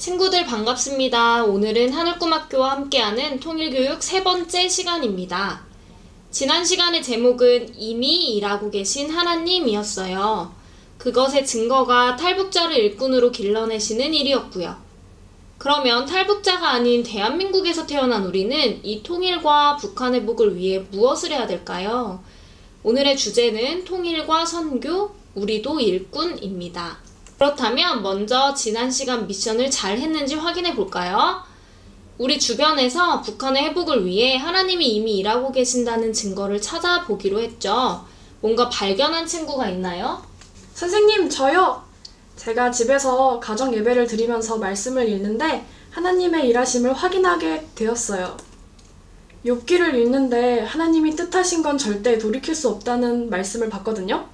친구들 반갑습니다. 오늘은 하늘꿈학교와 함께하는 통일교육 세 번째 시간입니다. 지난 시간의 제목은 이미 일하고 계신 하나님이었어요. 그것의 증거가 탈북자를 일꾼으로 길러내시는 일이었고요. 그러면 탈북자가 아닌 대한민국에서 태어난 우리는 이 통일과 북한 회복을 위해 무엇을 해야 될까요? 오늘의 주제는 통일과 선교, 우리도 일꾼입니다. 그렇다면 먼저 지난 시간 미션을 잘 했는지 확인해 볼까요? 우리 주변에서 북한의 회복을 위해 하나님이 이미 일하고 계신다는 증거를 찾아보기로 했죠. 뭔가 발견한 친구가 있나요? 선생님, 저요! 제가 집에서 가정 예배를 드리면서 말씀을 읽는데 하나님의 일하심을 확인하게 되었어요. 욥기를 읽는데 하나님이 뜻하신 건 절대 돌이킬 수 없다는 말씀을 봤거든요.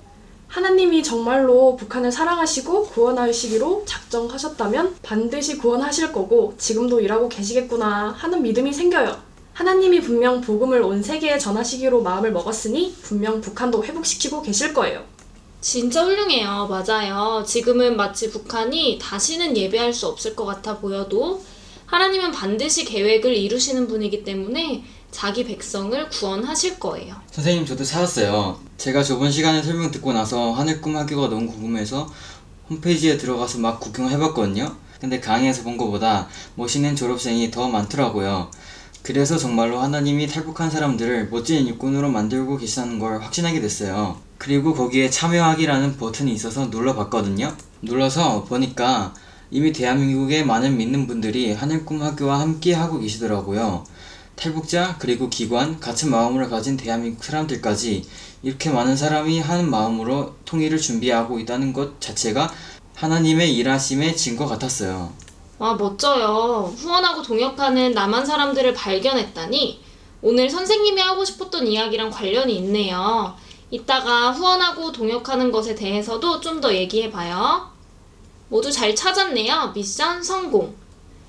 하나님이 정말로 북한을 사랑하시고 구원하시기로 작정하셨다면 반드시 구원하실 거고 지금도 일하고 계시겠구나 하는 믿음이 생겨요. 하나님이 분명 복음을 온 세계에 전하시기로 마음을 먹었으니 분명 북한도 회복시키고 계실 거예요. 진짜 훌륭해요. 맞아요. 지금은 마치 북한이 다시는 예배할 수 없을 것 같아 보여도 하나님은 반드시 계획을 이루시는 분이기 때문에 자기 백성을 구원하실 거예요. 선생님, 저도 찾았어요. 제가 저번 시간에 설명 듣고 나서 하늘꿈 학교가 너무 궁금해서 홈페이지에 들어가서 막 구경해봤거든요. 근데 강의에서 본 것보다 멋있는 졸업생이 더 많더라고요. 그래서 정말로 하나님이 탈북한 사람들을 멋진 일꾼으로 만들고 계시다는 걸 확신하게 됐어요. 그리고 거기에 참여하기라는 버튼이 있어서 눌러봤거든요. 눌러서 보니까 이미 대한민국의 많은 믿는 분들이 하늘꿈 학교와 함께 하고 계시더라고요. 탈북자, 그리고 기관, 같은 마음을 가진 대한민국 사람들까지 이렇게 많은 사람이 한 마음으로 통일을 준비하고 있다는 것 자체가 하나님의 일하심의 증거 같았어요. 와, 멋져요. 후원하고 동역하는 남한 사람들을 발견했다니 오늘 선생님이 하고 싶었던 이야기랑 관련이 있네요. 이따가 후원하고 동역하는 것에 대해서도 좀 더 얘기해봐요. 모두 잘 찾았네요. 미션 성공!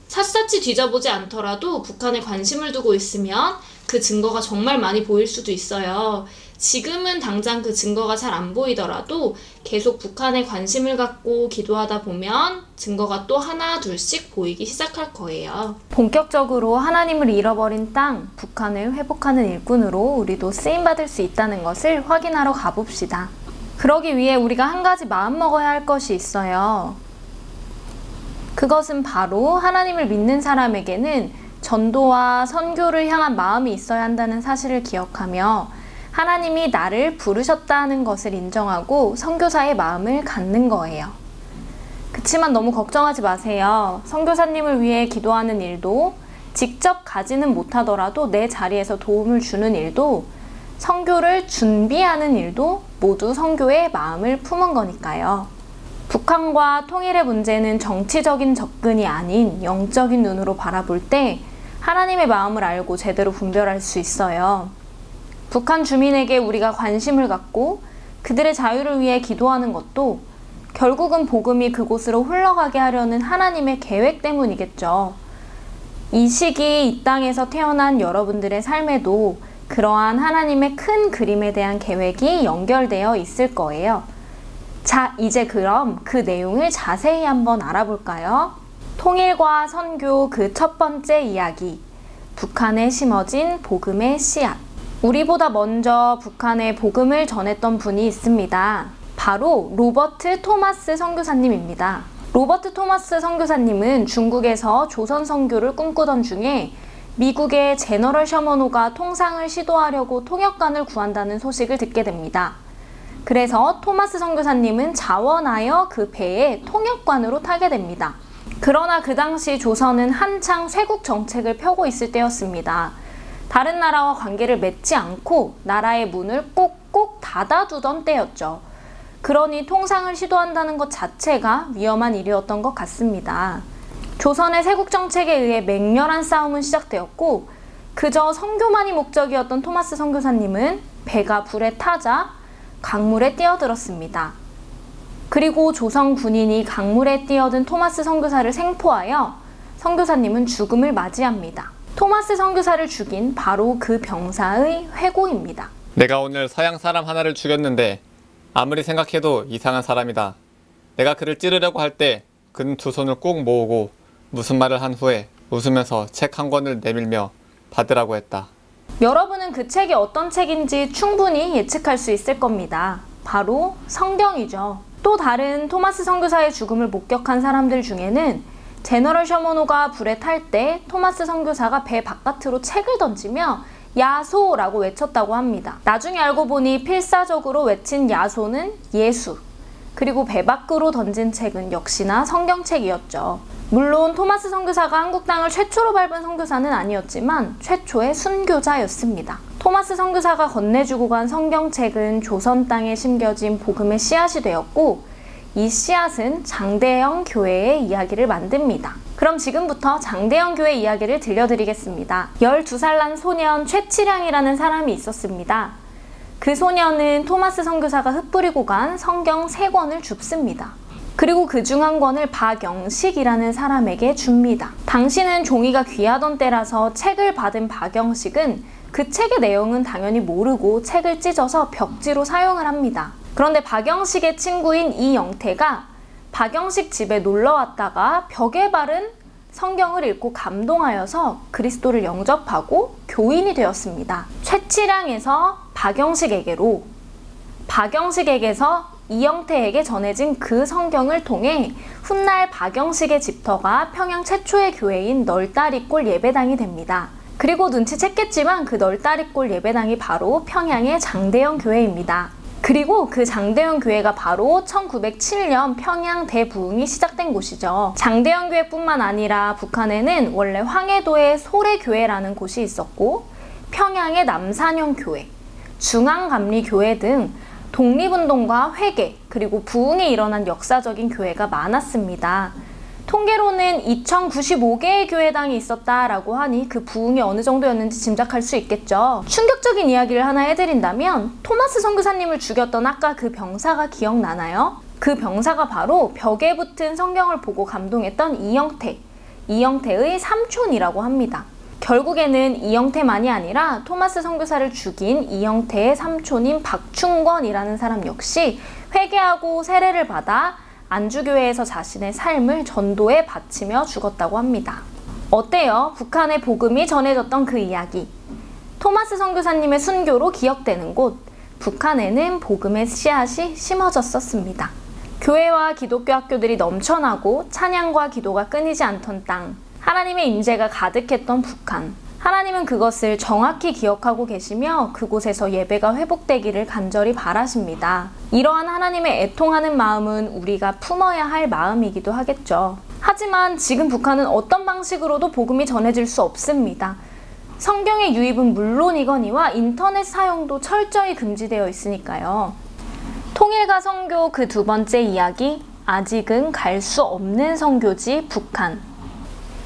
샅샅이 뒤져보지 않더라도 북한에 관심을 두고 있으면 그 증거가 정말 많이 보일 수도 있어요. 지금은 당장 그 증거가 잘 안 보이더라도 계속 북한에 관심을 갖고 기도하다 보면 증거가 또 하나 둘씩 보이기 시작할 거예요. 본격적으로 하나님을 잃어버린 땅, 북한을 회복하는 일꾼으로 우리도 쓰임받을 수 있다는 것을 확인하러 가봅시다. 그러기 위해 우리가 한 가지 마음먹어야 할 것이 있어요. 그것은 바로 하나님을 믿는 사람에게는 전도와 선교를 향한 마음이 있어야 한다는 사실을 기억하며 하나님이 나를 부르셨다는 것을 인정하고 선교사의 마음을 갖는 거예요. 그치만 너무 걱정하지 마세요. 선교사님을 위해 기도하는 일도 직접 가지는 못하더라도 내 자리에서 도움을 주는 일도 선교를 준비하는 일도 모두 선교의 마음을 품은 거니까요. 북한과 통일의 문제는 정치적인 접근이 아닌 영적인 눈으로 바라볼 때 하나님의 마음을 알고 제대로 분별할 수 있어요. 북한 주민에게 우리가 관심을 갖고 그들의 자유를 위해 기도하는 것도 결국은 복음이 그곳으로 흘러가게 하려는 하나님의 계획 때문이겠죠. 이 시기 이 땅에서 태어난 여러분들의 삶에도 그러한 하나님의 큰 그림에 대한 계획이 연결되어 있을 거예요. 자, 이제 그럼 그 내용을 자세히 한번 알아볼까요? 통일과 선교 그 첫 번째 이야기, 북한에 심어진 복음의 씨앗. 우리보다 먼저 북한에 복음을 전했던 분이 있습니다. 바로 로버트 토마스 선교사님입니다. 로버트 토마스 선교사님은 중국에서 조선 선교를 꿈꾸던 중에 미국의 제너럴 셔먼호가 통상을 시도하려고 통역관을 구한다는 소식을 듣게 됩니다. 그래서 토마스 선교사님은 자원하여 그 배에 통역관으로 타게 됩니다. 그러나 그 당시 조선은 한창 쇄국 정책을 펴고 있을 때였습니다. 다른 나라와 관계를 맺지 않고 나라의 문을 꼭꼭 닫아두던 때였죠. 그러니 통상을 시도한다는 것 자체가 위험한 일이었던 것 같습니다. 조선의 쇄국 정책에 의해 맹렬한 싸움은 시작되었고 그저 선교만이 목적이었던 토마스 선교사님은 배가 불에 타자 강물에 뛰어들었습니다. 그리고 조선 군인이 강물에 뛰어든 토마스 선교사를 생포하여 선교사님은 죽음을 맞이합니다. 토마스 선교사를 죽인 바로 그 병사의 회고입니다. 내가 오늘 서양 사람 하나를 죽였는데 아무리 생각해도 이상한 사람이다. 내가 그를 찌르려고 할 때 그는 두 손을 꼭 모으고 무슨 말을 한 후에 웃으면서 책 한 권을 내밀며 받으라고 했다. 여러분은 그 책이 어떤 책인지 충분히 예측할 수 있을 겁니다. 바로 성경이죠. 또 다른 토마스 선교사의 죽음을 목격한 사람들 중에는 제너럴 셔먼호가 불에 탈 때 토마스 선교사가 배 바깥으로 책을 던지며 야소라고 외쳤다고 합니다. 나중에 알고 보니 필사적으로 외친 야소는 예수, 그리고 배 밖으로 던진 책은 역시나 성경책이었죠. 물론 토마스 선교사가 한국 땅을 최초로 밟은 선교사는 아니었지만 최초의 순교자였습니다. 토마스 선교사가 건네주고 간 성경책은 조선 땅에 심겨진 복음의 씨앗이 되었고, 이 씨앗은 장대영 교회의 이야기를 만듭니다. 그럼 지금부터 장대영 교회 이야기를 들려드리겠습니다. 12살 난 소년 최치량이라는 사람이 있었습니다. 그 소년은 토마스 선교사가 흩뿌리고 간 성경 3권을 줍습니다. 그리고 그중 한 권을 박영식이라는 사람에게 줍니다. 당시는 종이가 귀하던 때라서 책을 받은 박영식은 그 책의 내용은 당연히 모르고 책을 찢어서 벽지로 사용을 합니다. 그런데 박영식의 친구인 이영태가 박영식 집에 놀러 왔다가 벽에 바른 성경을 읽고 감동하여서 그리스도를 영접하고 교인이 되었습니다. 최치량에서 박영식에게로, 박영식에게서 이영태에게 전해진 그 성경을 통해 훗날 박영식의 집터가 평양 최초의 교회인 널다리골 예배당이 됩니다. 그리고 눈치챘겠지만 그 널다리골 예배당이 바로 평양의 장대영 교회입니다. 그리고 그 장대영 교회가 바로 1907년 평양 대부흥이 시작된 곳이죠. 장대영 교회뿐만 아니라 북한에는 원래 황해도의 소래교회라는 곳이 있었고, 평양의 남산형 교회, 중앙감리교회 등 독립운동과 회개, 그리고 부흥이 일어난 역사적인 교회가 많았습니다. 통계로는 2095개의 교회당이 있었다라고 하니 그 부흥이 어느 정도였는지 짐작할 수 있겠죠. 충격적인 이야기를 하나 해드린다면, 토마스 선교사님을 죽였던 아까 그 병사가 기억나나요? 그 병사가 바로 벽에 붙은 성경을 보고 감동했던 이영태의 삼촌이라고 합니다. 결국에는 이영태만이 아니라 토마스 선교사를 죽인 이영태의 삼촌인 박충권이라는 사람 역시 회개하고 세례를 받아 안주교회에서 자신의 삶을 전도에 바치며 죽었다고 합니다. 어때요? 북한의 복음이 전해졌던 그 이야기. 토마스 선교사님의 순교로 기억되는 곳, 북한에는 복음의 씨앗이 심어졌었습니다. 교회와 기독교 학교들이 넘쳐나고 찬양과 기도가 끊이지 않던 땅, 하나님의 임재가 가득했던 북한. 하나님은 그것을 정확히 기억하고 계시며 그곳에서 예배가 회복되기를 간절히 바라십니다. 이러한 하나님의 애통하는 마음은 우리가 품어야 할 마음이기도 하겠죠. 하지만 지금 북한은 어떤 방식으로도 복음이 전해질 수 없습니다. 성경의 유입은 물론이거니와 인터넷 사용도 철저히 금지되어 있으니까요. 통일과 선교 그 두 번째 이야기, 아직은 갈 수 없는 선교지 북한.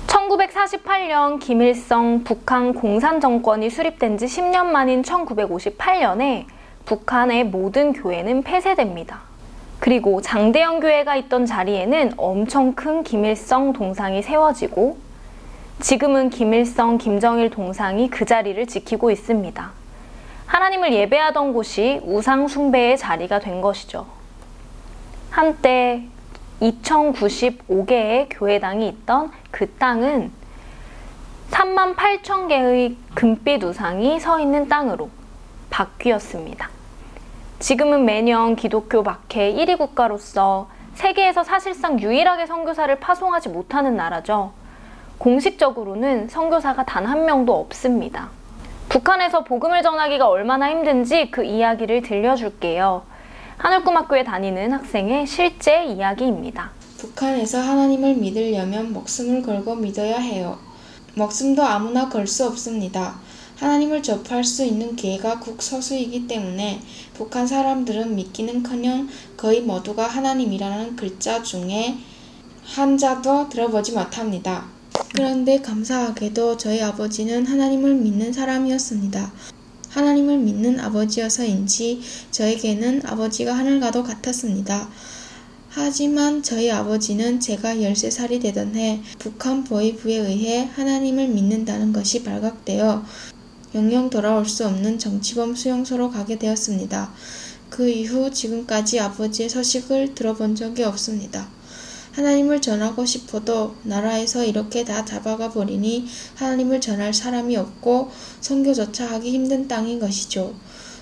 1948년 김일성 북한 공산정권이 수립된 지 10년 만인 1958년에 북한의 모든 교회는 폐쇄됩니다. 그리고 장대영 교회가 있던 자리에는 엄청 큰 김일성 동상이 세워지고, 지금은 김일성, 김정일 동상이 그 자리를 지키고 있습니다. 하나님을 예배하던 곳이 우상 숭배의 자리가 된 것이죠. 한때 2095개의 교회당이 있던 그 땅은 38,000개의 금빛 우상이 서 있는 땅으로 바뀌었습니다. 지금은 매년 기독교 박해 1위 국가로서 세계에서 사실상 유일하게 선교사를 파송하지 못하는 나라죠. 공식적으로는 선교사가 단 한 명도 없습니다. 북한에서 복음을 전하기가 얼마나 힘든지 그 이야기를 들려줄게요. 하늘꿈학교에 다니는 학생의 실제 이야기입니다. 북한에서 하나님을 믿으려면 목숨을 걸고 믿어야 해요. 목숨도 아무나 걸 수 없습니다. 하나님을 접할 수 있는 기회가 극소수이기 때문에 북한 사람들은 믿기는커녕 거의 모두가 하나님이라는 글자 중에 한자도 들어보지 못합니다. 그런데 감사하게도 저희 아버지는 하나님을 믿는 사람이었습니다. 하나님을 믿는 아버지여서인지 저에게는 아버지가 하늘과도 같았습니다. 하지만 저희 아버지는 제가 13살이 되던 해 북한 보위부에 의해 하나님을 믿는다는 것이 발각되어 영영 돌아올 수 없는 정치범 수용소로 가게 되었습니다. 그 이후 지금까지 아버지의 소식을 들어본 적이 없습니다. 하나님을 전하고 싶어도 나라에서 이렇게 다 잡아가 버리니 하나님을 전할 사람이 없고 선교조차 하기 힘든 땅인 것이죠.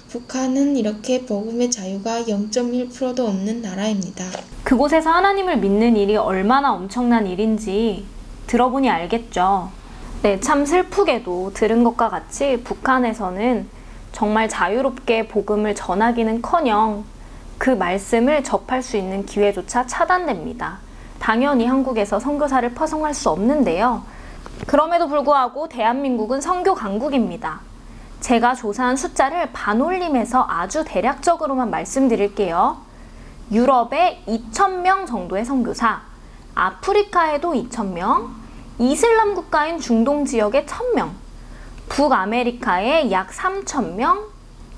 북한은 이렇게 복음의 자유가 0.1%도 없는 나라입니다. 그곳에서 하나님을 믿는 일이 얼마나 엄청난 일인지 들어보니 알겠죠. 네, 참 슬프게도 들은 것과 같이 북한에서는 정말 자유롭게 복음을 전하기는커녕 그 말씀을 접할 수 있는 기회조차 차단됩니다. 당연히 한국에서 선교사를 파송할 수 없는데요. 그럼에도 불구하고 대한민국은 선교 강국입니다. 제가 조사한 숫자를 반올림해서 아주 대략적으로만 말씀드릴게요. 유럽에 2,000명 정도의 선교사, 아프리카에도 2,000명, 이슬람 국가인 중동 지역에 1,000명, 북아메리카에 약 3,000명,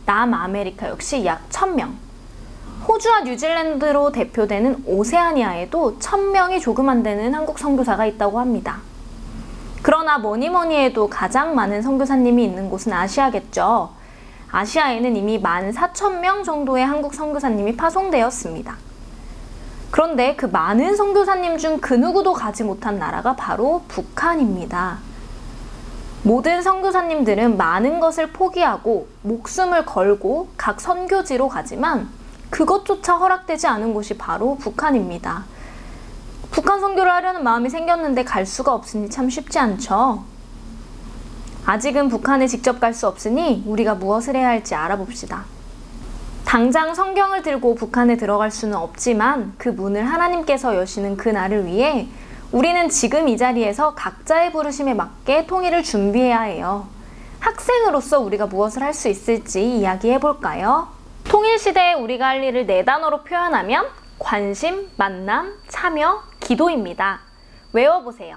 남아메리카 역시 약 1,000명, 호주와 뉴질랜드로 대표되는 오세아니아에도 1,000명이 조금 안 되는 한국 선교사가 있다고 합니다. 그러나 뭐니 해도 가장 많은 선교사님이 있는 곳은 아시아겠죠. 아시아에는 이미 14,000명 정도의 한국 선교사님이 파송되었습니다. 그런데 그 많은 선교사님 중 그 누구도 가지 못한 나라가 바로 북한입니다. 모든 선교사님들은 많은 것을 포기하고 목숨을 걸고 각 선교지로 가지만 그것조차 허락되지 않은 곳이 바로 북한입니다. 북한 선교를 하려는 마음이 생겼는데 갈 수가 없으니 참 쉽지 않죠. 아직은 북한에 직접 갈 수 없으니 우리가 무엇을 해야 할지 알아봅시다. 당장 성경을 들고 북한에 들어갈 수는 없지만 그 문을 하나님께서 여시는 그날을 위해 우리는 지금 이 자리에서 각자의 부르심에 맞게 통일을 준비해야 해요. 학생으로서 우리가 무엇을 할 수 있을지 이야기해 볼까요? 통일시대에 우리가 할 일을 4단어로 표현하면 관심, 만남, 참여, 기도입니다. 외워보세요.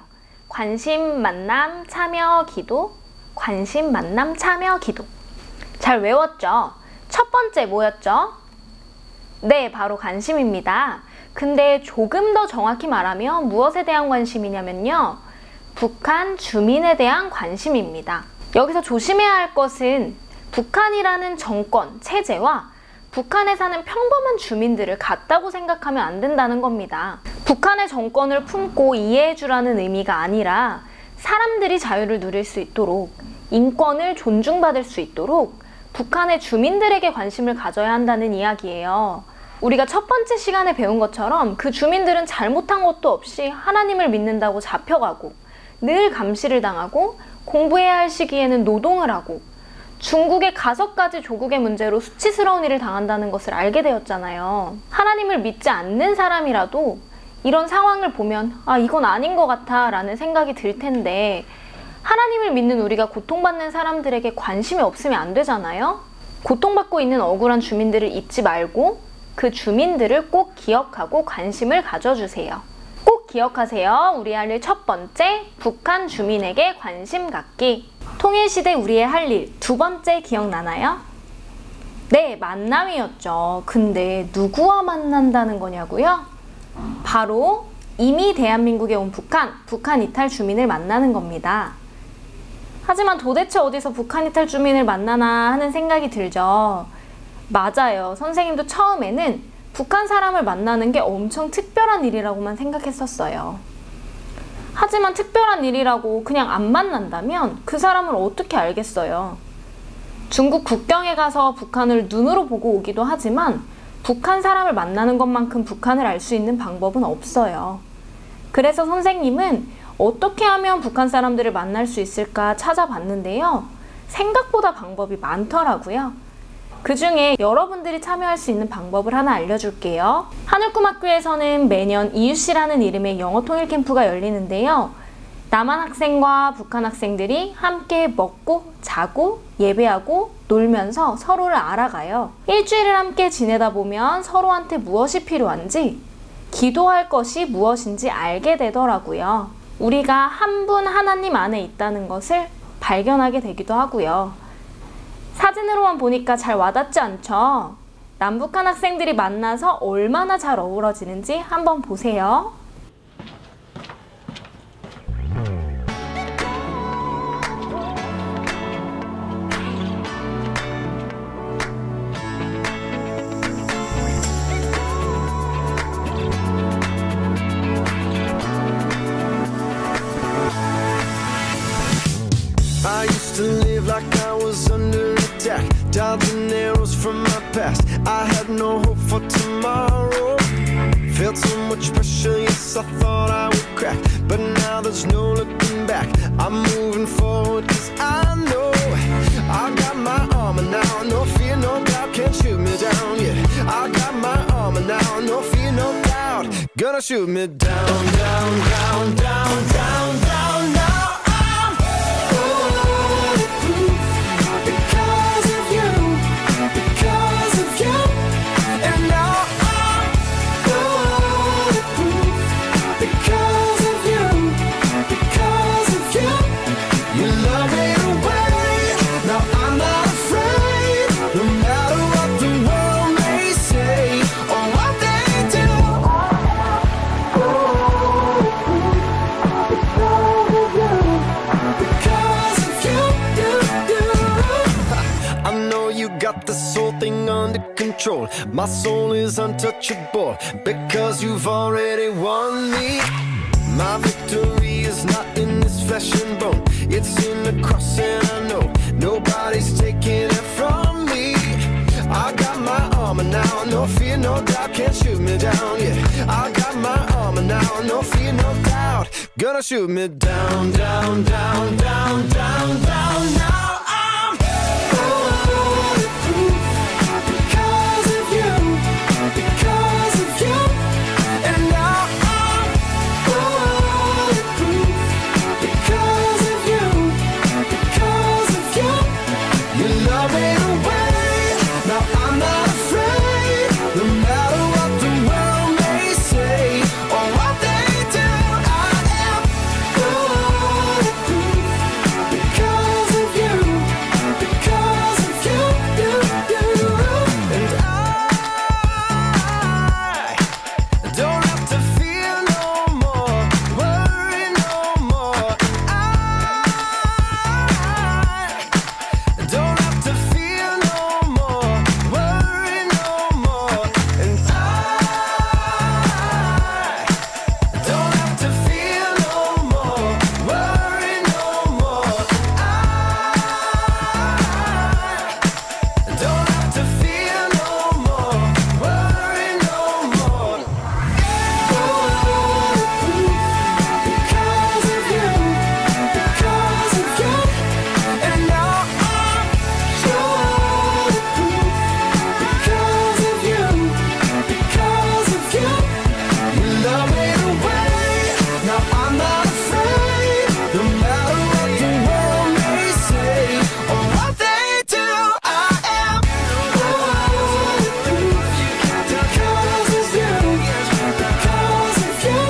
관심, 만남, 참여, 기도. 관심, 만남, 참여, 기도. 잘 외웠죠? 첫 번째 뭐였죠? 네, 바로 관심입니다. 근데 조금 더 정확히 말하면 무엇에 대한 관심이냐면요. 북한 주민에 대한 관심입니다. 여기서 조심해야 할 것은 북한이라는 정권, 체제와 북한에 사는 평범한 주민들을 같다고 생각하면 안 된다는 겁니다. 북한의 정권을 품고 이해해주라는 의미가 아니라 사람들이 자유를 누릴 수 있도록, 인권을 존중받을 수 있도록 북한의 주민들에게 관심을 가져야 한다는 이야기예요. 우리가 첫 번째 시간에 배운 것처럼 그 주민들은 잘못한 것도 없이 하나님을 믿는다고 잡혀가고 늘 감시를 당하고 공부해야 할 시기에는 노동을 하고 중국의 가서까지 조국의 문제로 수치스러운 일을 당한다는 것을 알게 되었잖아요. 하나님을 믿지 않는 사람이라도 이런 상황을 보면 아, 이건 아닌 것 같아 라는 생각이 들 텐데 하나님을 믿는 우리가 고통받는 사람들에게 관심이 없으면 안 되잖아요. 고통받고 있는 억울한 주민들을 잊지 말고 그 주민들을 꼭 기억하고 관심을 가져주세요. 꼭 기억하세요. 우리 할 일 첫 번째, 북한 주민에게 관심 갖기. 통일시대 우리의 할 일 두 번째 기억나나요? 네, 만남이었죠. 근데 누구와 만난다는 거냐고요? 바로 이미 대한민국에 온 북한 이탈 주민을 만나는 겁니다. 하지만 도대체 어디서 북한 이탈 주민을 만나나 하는 생각이 들죠. 맞아요. 선생님도 처음에는 북한 사람을 만나는 게 엄청 특별한 일이라고만 생각했었어요. 하지만 특별한 일이라고 그냥 안 만난다면 그 사람을 어떻게 알겠어요? 중국 국경에 가서 북한을 눈으로 보고 오기도 하지만 북한 사람을 만나는 것만큼 북한을 알 수 있는 방법은 없어요. 그래서 선생님은 어떻게 하면 북한 사람들을 만날 수 있을까 찾아봤는데요. 생각보다 방법이 많더라고요. 그 중에 여러분들이 참여할 수 있는 방법을 하나 알려줄게요. 하늘꿈학교에서는 매년 이웃이라는 이름의 영어 통일 캠프가 열리는데요. 남한 학생과 북한 학생들이 함께 먹고 자고 예배하고 놀면서 서로를 알아가요. 일주일을 함께 지내다 보면 서로한테 무엇이 필요한지, 기도할 것이 무엇인지 알게 되더라고요. 우리가 한 분 하나님 안에 있다는 것을 발견하게 되기도 하고요. 사진으로만 보니까 잘 와닿지 않죠? 남북한 학생들이 만나서 얼마나 잘 어우러지는지 한번 보세요. like I was under attack, dodging arrows from my past. I had no hope for tomorrow. Felt so much pressure, yes, I thought I would crack, but now there's no looking back. I'm moving forward, cause I know I got my armor now. No fear, no doubt, can't shoot me down, yeah. I got my armor now. No fear, no doubt, gonna shoot me down, down, down, down, down, down. Now I'm bulletproof because of you, because of you. And now I'm bulletproof because of you, because of you. You love me away, now I'm not afraid, no matter what the world may say or what they do. Because of you, I know you got this whole thing under control. My soul is untouchable because you've already won me. My victory is not in this flesh and bone, it's in the cross, and I know nobody's taking it from me. I got my armor now, no fear, no doubt, can't shoot me down, yeah. I got my armor now, no fear, no doubt, gonna shoot me down, down, down, down, down, down. Now I'm bulletproof because of you, because of you. And now I'm bulletproof because of you, because of you. You love me away, now I'm not afraid, no matter what the world may say or what they do. I am bulletproof because of you, because of you, And I don't have to fear no more, worry no more. I don't have to fear no more, worry no more. And I don't have to fear no more, worry no more. I don't have to fear no more, worry no more. Bulletproof because of you, because of you. And now I'm bulletproof because of you, because of you. You love me away, now I'm not afraid, no matter what the world may say or what they do. I am bulletproof because of you, because of you.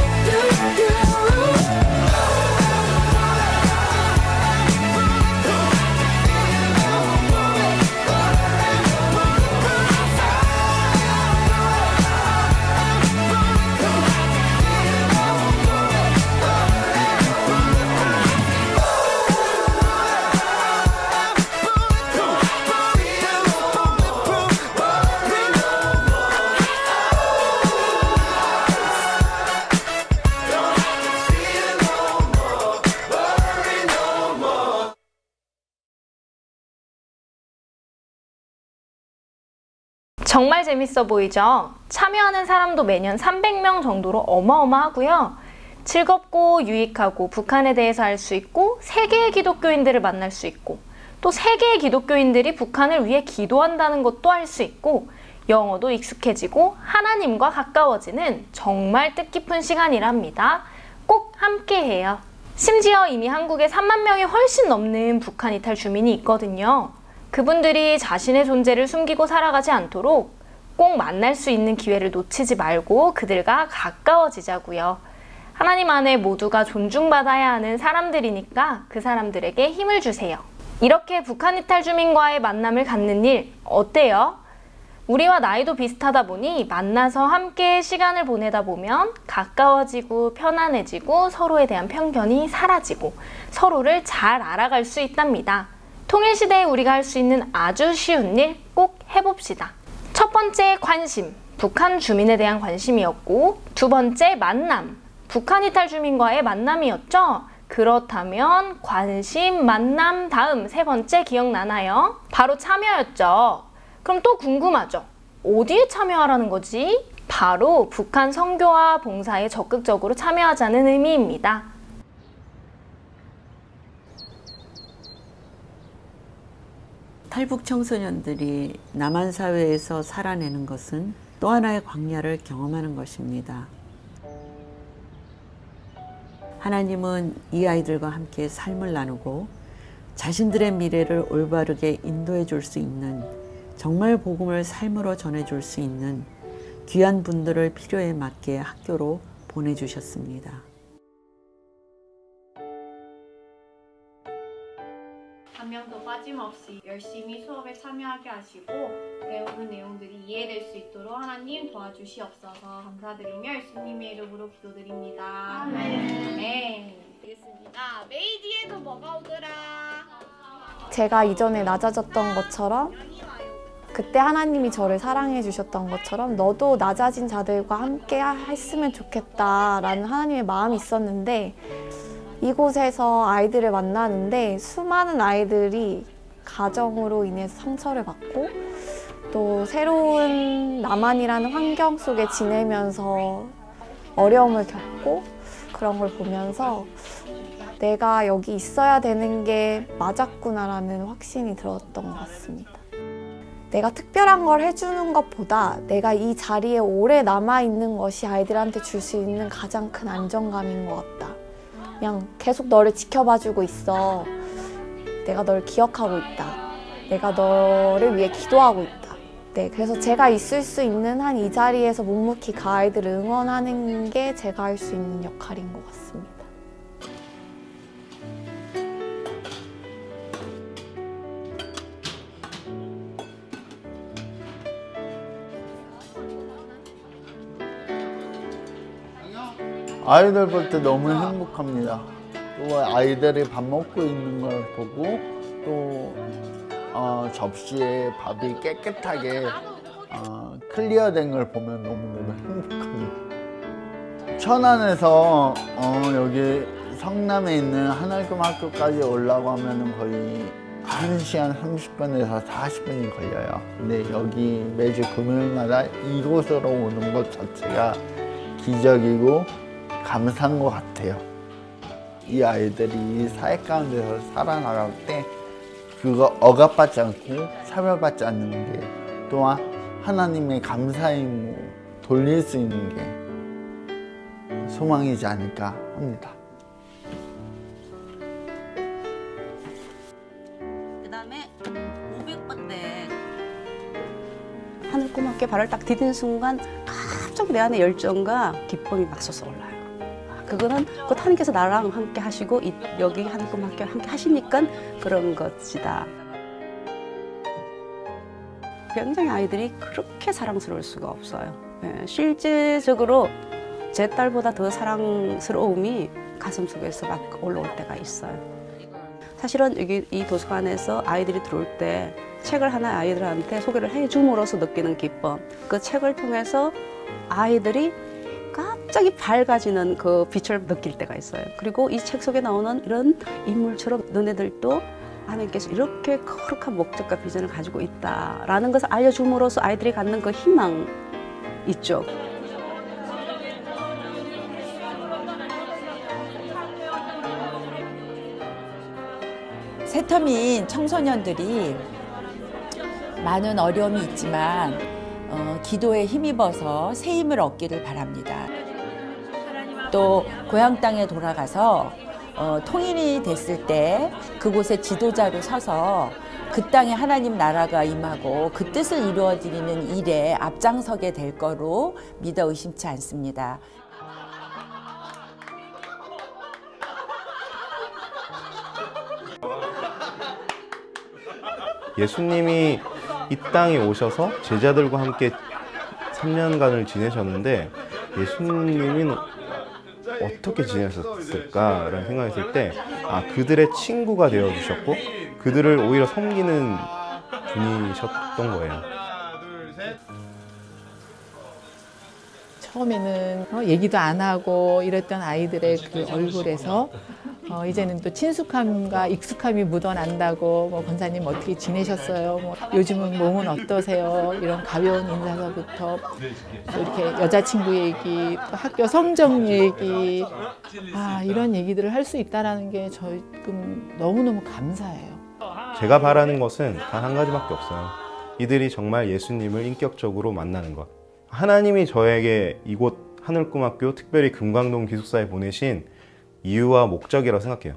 정말 재밌어 보이죠? 참여하는 사람도 매년 300명 정도로 어마어마하고요. 즐겁고 유익하고 북한에 대해서 알 수 있고 세계의 기독교인들을 만날 수 있고 또 세계의 기독교인들이 북한을 위해 기도한다는 것도 알 수 있고 영어도 익숙해지고 하나님과 가까워지는 정말 뜻깊은 시간이랍니다. 꼭 함께해요. 심지어 이미 한국에 3만 명이 훨씬 넘는 북한 이탈 주민이 있거든요. 그분들이 자신의 존재를 숨기고 살아가지 않도록 꼭 만날 수 있는 기회를 놓치지 말고 그들과 가까워지자고요. 하나님 안에 모두가 존중받아야 하는 사람들이니까 그 사람들에게 힘을 주세요. 이렇게 북한 이탈 주민과의 만남을 갖는 일 어때요? 우리와 나이도 비슷하다 보니 만나서 함께 시간을 보내다 보면 가까워지고 편안해지고 서로에 대한 편견이 사라지고 서로를 잘 알아갈 수 있답니다. 통일시대에 우리가 할 수 있는 아주 쉬운 일 꼭 해봅시다. 첫 번째 관심, 북한 주민에 대한 관심이었고 두 번째 만남, 북한 이탈 주민과의 만남이었죠. 그렇다면 관심, 만남, 다음 세 번째 기억나나요? 바로 참여였죠. 그럼 또 궁금하죠? 어디에 참여하라는 거지? 바로 북한 선교와 봉사에 적극적으로 참여하자는 의미입니다. 탈북 청소년들이 남한 사회에서 살아내는 것은 또 하나의 광야를 경험하는 것입니다. 하나님은 이 아이들과 함께 삶을 나누고 자신들의 미래를 올바르게 인도해 줄 수 있는, 정말 복음을 삶으로 전해 줄 수 있는 귀한 분들을 필요에 맞게 학교로 보내주셨습니다. 한 명도 빠짐없이 열심히 수업에 참여하게 하시고 배우는 내용들이 이해될 수 있도록 하나님 도와주시옵소서. 감사드리며 예수님의 이름으로 기도드립니다. 아멘. 네. 알겠습니다. 메이 뒤에도 뭐가 오더라? 제가 이전에 낮아졌던 것처럼, 그때 하나님이 저를 사랑해 주셨던 것처럼 너도 낮아진 자들과 함께 했으면 좋겠다라는 하나님의 마음이 있었는데, 이곳에서 아이들을 만나는데 수많은 아이들이 가정으로 인해서 상처를 받고 또 새로운 남한이라는 환경 속에 지내면서 어려움을 겪고, 그런 걸 보면서 내가 여기 있어야 되는 게 맞았구나라는 확신이 들었던 것 같습니다. 내가 특별한 걸 해주는 것보다 내가 이 자리에 오래 남아있는 것이 아이들한테 줄 수 있는 가장 큰 안정감인 것 같다. 그냥 계속 너를 지켜봐주고 있어. 내가 널 기억하고 있다. 내가 너를 위해 기도하고 있다. 네, 그래서 제가 있을 수 있는 한 이 자리에서 묵묵히 그 아이들을 응원하는 게 제가 할 수 있는 역할인 것 같습니다. 아이들 볼 때 너무 행복합니다. 또 아이들이 밥 먹고 있는 걸 보고 또 접시에 밥이 깨끗하게 클리어된 걸 보면 너무너무 행복합니다. 천안에서 여기 성남에 있는 하늘금학교까지 올라가면 거의 1시간 30분에서 40분이 걸려요. 근데 여기 매주 금요일마다 이곳으로 오는 것 자체가 기적이고 감사한 것 같아요. 이 아이들이 사회 가운데서 살아나갈 때 그거 억압받지 않고 차별받지 않는 게, 또한 하나님의 감사의 힘으로 돌릴 수 있는 게 소망이지 않을까 합니다. 그 다음에 500번 때 하늘꿈학교에 발을 딱 디딘 순간 갑자기 내 안에 열정과 기쁨이 막 솟아올라요. 그거는 곧 하나님께서 나랑 함께 하시고 여기 하늘꿈학교 함께 하시니까 그런 것이다. 굉장히 아이들이 그렇게 사랑스러울 수가 없어요. 실제적으로 제 딸보다 더 사랑스러움이 가슴속에서 막 올라올 때가 있어요. 사실은 여기 이 도서관에서 아이들이 들어올 때 책을 하나 아이들한테 소개를 해줌으로써 느끼는 기쁨, 그 책을 통해서 아이들이 갑자기 밝아지는 그 빛을 느낄 때가 있어요. 그리고 이 책 속에 나오는 이런 인물처럼 너네들도 하나님께서 이렇게 거룩한 목적과 비전을 가지고 있다라는 것을 알려줌으로써 아이들이 갖는 그 희망 있죠. 새터민 청소년들이 많은 어려움이 있지만 기도에 힘입어서 새 힘을 얻기를 바랍니다. 또 고향 땅에 돌아가서 통일이 됐을 때 그곳에 지도자로 서서 그 땅에 하나님 나라가 임하고 그 뜻을 이루어드리는 일에 앞장서게 될 거로 믿어 의심치 않습니다. 예수님이 이 땅에 오셔서 제자들과 함께 3년간을 지내셨는데 예수님은 어떻게 지내셨을까라는 생각했을 때 그들의 친구가 되어주셨고 그들을 오히려 섬기는 분이셨던 거예요. 처음에는 얘기도 안 하고 이랬던 아이들의 그 얼굴에서 이제는 또 친숙함과 익숙함이 묻어난다고 뭐 권사님 어떻게 지내셨어요? 뭐 요즘은 몸은 어떠세요? 이런 가벼운 인사서부터 또 이렇게 여자친구 얘기, 또 학교 성적 얘기, 이런 얘기들을 할 수 있다는 게 지금 너무너무 감사해요. 제가 바라는 것은 단 한 가지밖에 없어요. 이들이 정말 예수님을 인격적으로 만나는 것. 하나님이 저에게 이곳 하늘꿈학교, 특별히 금강동 기숙사에 보내신 이유와 목적이라고 생각해요.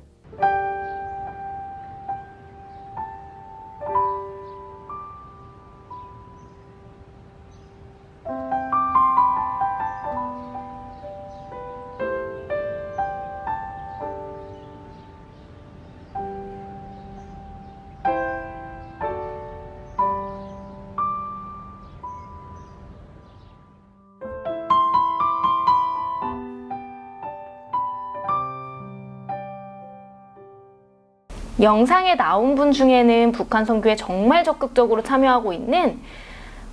영상에 나온 분 중에는 북한 선교에 정말 적극적으로 참여하고 있는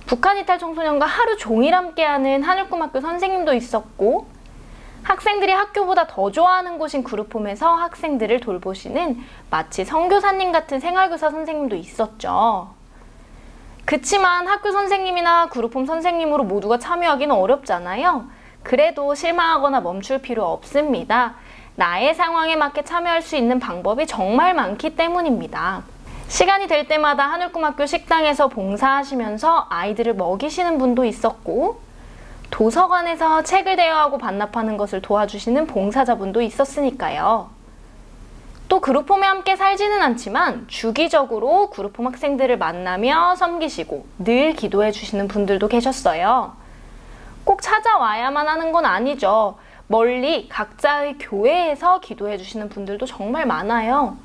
북한 이탈 청소년과 하루 종일 함께하는 하늘꿈학교 선생님도 있었고, 학생들이 학교보다 더 좋아하는 곳인 그룹홈에서 학생들을 돌보시는 마치 선교사님 같은 생활교사 선생님도 있었죠. 그치만 학교 선생님이나 그룹홈 선생님으로 모두가 참여하기는 어렵잖아요. 그래도 실망하거나 멈출 필요 없습니다. 나의 상황에 맞게 참여할 수 있는 방법이 정말 많기 때문입니다. 시간이 될 때마다 하늘꿈학교 식당에서 봉사하시면서 아이들을 먹이시는 분도 있었고, 도서관에서 책을 대여하고 반납하는 것을 도와주시는 봉사자분도 있었으니까요. 또 그룹홈에 함께 살지는 않지만 주기적으로 그룹홈 학생들을 만나며 섬기시고 늘 기도해 주시는 분들도 계셨어요. 꼭 찾아와야만 하는 건 아니죠. 멀리 각자의 교회에서 기도해 주시는 분들도 정말 많아요.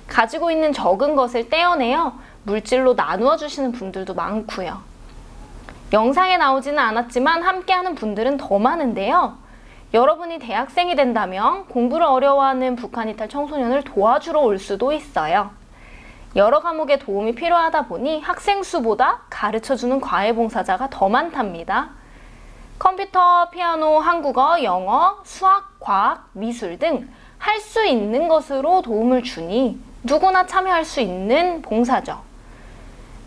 가지고 있는 적은 것을 떼어내어 물질로 나누어 주시는 분들도 많고요. 영상에 나오지는 않았지만 함께하는 분들은 더 많은데요. 여러분이 대학생이 된다면 공부를 어려워하는 북한 이탈 청소년을 도와주러 올 수도 있어요. 여러 과목에 도움이 필요하다 보니 학생 수보다 가르쳐주는 과외봉사자가 더 많답니다. 컴퓨터, 피아노, 한국어, 영어, 수학, 과학, 미술 등 할 수 있는 것으로 도움을 주니 누구나 참여할 수 있는 봉사죠.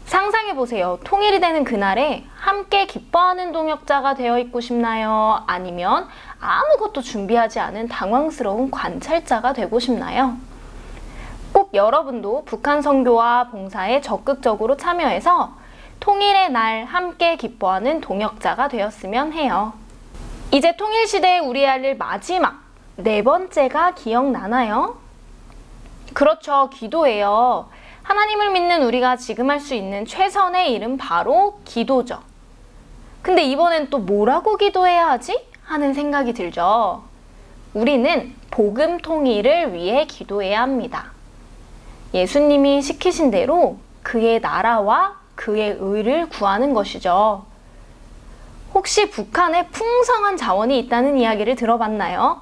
상상해보세요. 통일이 되는 그날에 함께 기뻐하는 동역자가 되어 있고 싶나요? 아니면 아무것도 준비하지 않은 당황스러운 관찰자가 되고 싶나요? 꼭 여러분도 북한 선교와 봉사에 적극적으로 참여해서 통일의 날 함께 기뻐하는 동역자가 되었으면 해요. 이제 통일시대에 우리 할 일 마지막 4번째가 기억나나요? 그렇죠. 기도예요. 하나님을 믿는 우리가 지금 할 수 있는 최선의 일은 바로 기도죠. 근데 이번엔 또 뭐라고 기도해야 하지? 하는 생각이 들죠. 우리는 복음 통일을 위해 기도해야 합니다. 예수님이 시키신 대로 그의 나라와 그의 의를 구하는 것이죠. 혹시 북한에 풍성한 자원이 있다는 이야기를 들어봤나요?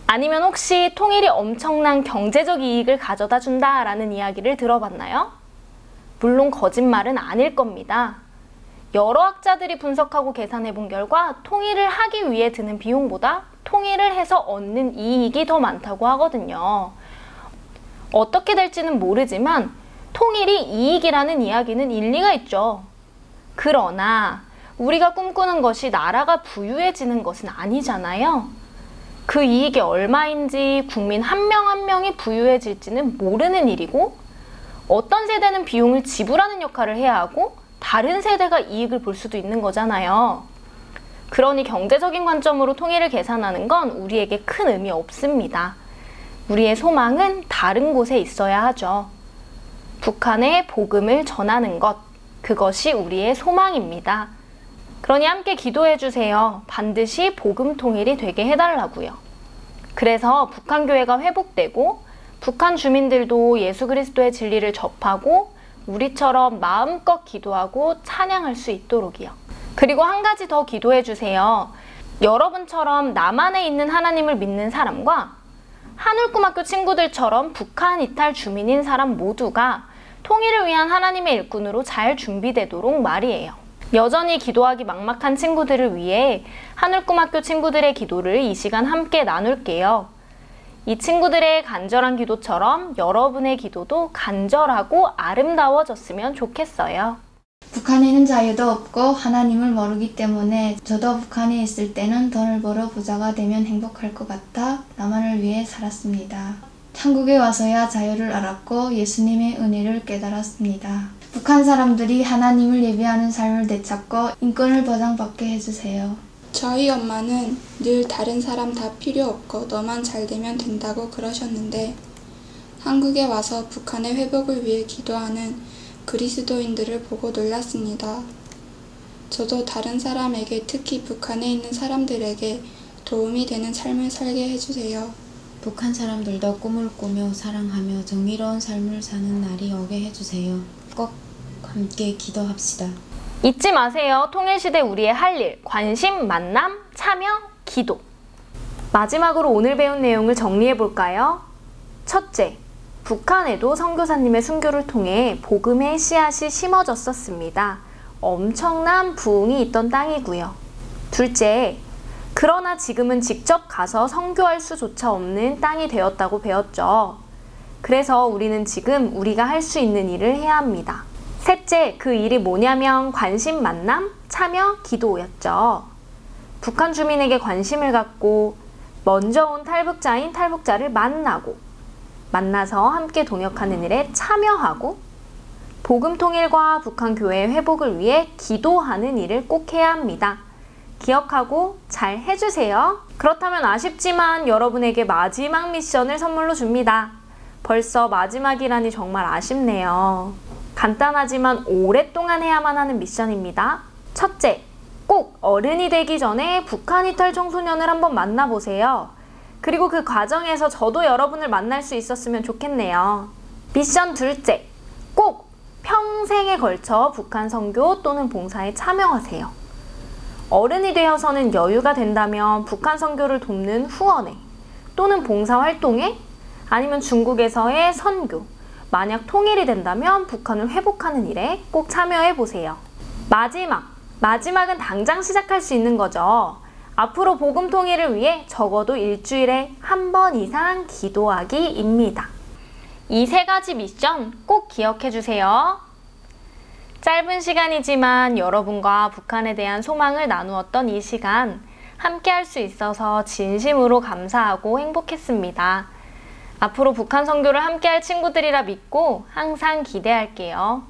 아니면 혹시 통일이 엄청난 경제적 이익을 가져다 준다라는 이야기를 들어봤나요? 물론 거짓말은 아닐 겁니다. 여러 학자들이 분석하고 계산해 본 결과 통일을 하기 위해 드는 비용보다 통일을 해서 얻는 이익이 더 많다고 하거든요. 어떻게 될지는 모르지만 통일이 이익이라는 이야기는 일리가 있죠. 그러나 우리가 꿈꾸는 것이 나라가 부유해지는 것은 아니잖아요. 그 이익이 얼마인지 국민 한 명 한 명이 부유해질지는 모르는 일이고, 어떤 세대는 비용을 지불하는 역할을 해야 하고 다른 세대가 이익을 볼 수도 있는 거잖아요. 그러니 경제적인 관점으로 통일을 계산하는 건 우리에게 큰 의미 없습니다. 우리의 소망은 다른 곳에 있어야 하죠. 북한에 복음을 전하는 것, 그것이 우리의 소망입니다. 그러니 함께 기도해 주세요. 반드시 복음 통일이 되게 해달라고요. 그래서 북한 교회가 회복되고 북한 주민들도 예수 그리스도의 진리를 접하고 우리처럼 마음껏 기도하고 찬양할 수 있도록이요. 그리고 한 가지 더 기도해 주세요. 여러분처럼 남한에 있는 하나님을 믿는 사람과 하늘꿈학교 친구들처럼 북한 이탈 주민인 사람 모두가 통일을 위한 하나님의 일꾼으로 잘 준비되도록 말이에요. 여전히 기도하기 막막한 친구들을 위해 하늘꿈학교 친구들의 기도를 이 시간 함께 나눌게요. 이 친구들의 간절한 기도처럼 여러분의 기도도 간절하고 아름다워졌으면 좋겠어요. 북한에는 자유도 없고 하나님을 모르기 때문에 저도 북한에 있을 때는 돈을 벌어 부자가 되면 행복할 것 같아 나만을 위해 살았습니다. 한국에 와서야 자유를 알았고 예수님의 은혜를 깨달았습니다. 북한 사람들이 하나님을 예배하는 삶을 되찾고 인권을 보장받게 해주세요. 저희 엄마는 늘 다른 사람 다 필요 없고 너만 잘 되면 된다고 그러셨는데 한국에 와서 북한의 회복을 위해 기도하는 그리스도인들을 보고 놀랐습니다. 저도 다른 사람에게 특히 북한에 있는 사람들에게 도움이 되는 삶을 살게 해주세요. 북한 사람들도 꿈을 꾸며 사랑하며 정의로운 삶을 사는 날이 오게 해주세요. 꼭 함께 기도합시다. 잊지 마세요. 통일시대 우리의 할 일, 관심, 만남, 참여, 기도. 마지막으로 오늘 배운 내용을 정리해 볼까요? 첫째, 북한에도 선교사님의 순교를 통해 복음의 씨앗이 심어졌었습니다. 엄청난 부흥이 있던 땅이고요. 둘째, 그러나 지금은 직접 가서 선교할 수조차 없는 땅이 되었다고 배웠죠. 그래서 우리는 지금 우리가 할 수 있는 일을 해야 합니다. 셋째, 그 일이 뭐냐면 관심, 만남, 참여, 기도였죠. 북한 주민에게 관심을 갖고 먼저 온 탈북자인 탈북자를 만나서 함께 동역하는 일에 참여하고 복음 통일과 북한 교회의 회복을 위해 기도하는 일을 꼭 해야 합니다. 기억하고 잘 해주세요. 그렇다면 아쉽지만 여러분에게 마지막 미션을 선물로 줍니다. 벌써 마지막이라니 정말 아쉽네요. 간단하지만 오랫동안 해야만 하는 미션입니다. 첫째, 꼭 어른이 되기 전에 북한 이탈 청소년을 한번 만나보세요. 그리고 그 과정에서 저도 여러분을 만날 수 있었으면 좋겠네요. 미션 둘째, 꼭 평생에 걸쳐 북한 선교 또는 봉사에 참여하세요. 어른이 되어서는 여유가 된다면 북한 선교를 돕는 후원회 또는 봉사활동에 아니면 중국에서의 선교, 만약 통일이 된다면 북한을 회복하는 일에 꼭 참여해보세요. 마지막은 당장 시작할 수 있는 거죠. 앞으로 복음 통일을 위해 적어도 일주일에 한 번 이상 기도하기입니다. 이 3가지 미션 꼭 기억해주세요. 짧은 시간이지만 여러분과 북한에 대한 소망을 나누었던 이 시간 함께 할 수 있어서 진심으로 감사하고 행복했습니다. 앞으로 북한 선교를 함께 할 친구들이라 믿고 항상 기대할게요.